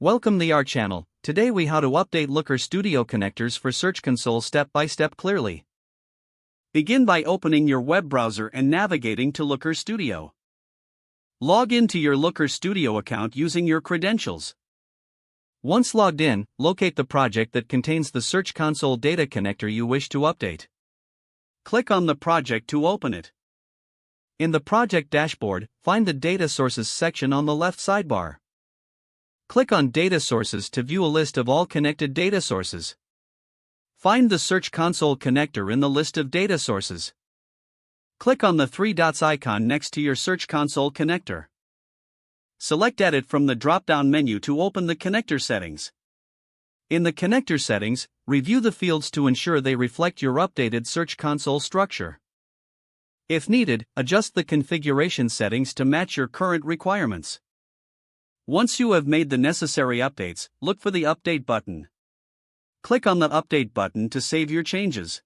Welcome to our channel. Today we how to update Looker Studio connectors for Search Console step by step clearly. Begin by opening your web browser and navigating to Looker Studio. Log into your Looker Studio account using your credentials. Once logged in, locate the project that contains the Search Console data connector you wish to update. Click on the project to open it. In the project dashboard, find the Data Sources section on the left sidebar. Click on Data Sources to view a list of all connected data sources. Find the Search Console connector in the list of data sources. Click on the three dots icon next to your Search Console connector. Select Edit from the drop-down menu to open the connector settings. In the connector settings, review the fields to ensure they reflect your updated Search Console structure. If needed, adjust the configuration settings to match your current requirements. Once you have made the necessary updates, look for the Update button. Click on the Update button to save your changes.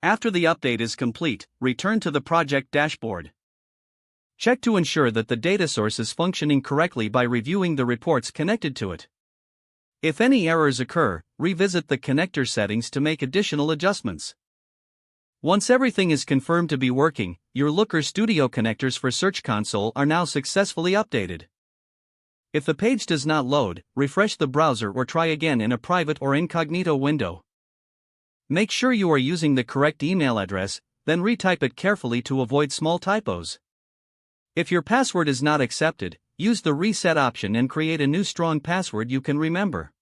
After the update is complete, return to the project dashboard. Check to ensure that the data source is functioning correctly by reviewing the reports connected to it. If any errors occur, revisit the connector settings to make additional adjustments. Once everything is confirmed to be working, your Looker Studio connectors for Search Console are now successfully updated. If the page does not load, refresh the browser or try again in a private or incognito window. Make sure you are using the correct email address, then retype it carefully to avoid small typos. If your password is not accepted, use the reset option and create a new strong password you can remember.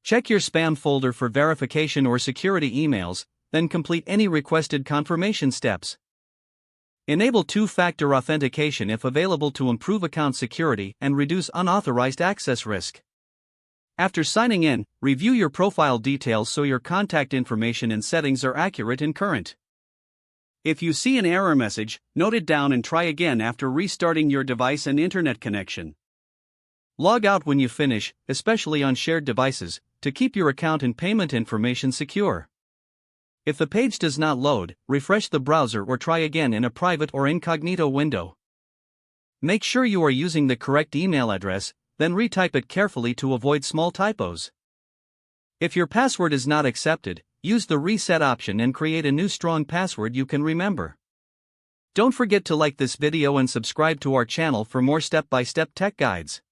Check your spam folder for verification or security emails, then complete any requested confirmation steps. Enable two-factor authentication if available to improve account security and reduce unauthorized access risk. After signing in, review your profile details so your contact information and settings are accurate and current. If you see an error message, note it down and try again after restarting your device and internet connection. Log out when you finish, especially on shared devices, to keep your account and payment information secure. If the page does not load, refresh the browser or try again in a private or incognito window. Make sure you are using the correct email address, then retype it carefully to avoid small typos. If your password is not accepted, use the reset option and create a new strong password you can remember. Don't forget to like this video and subscribe to our channel for more step-by-step tech guides.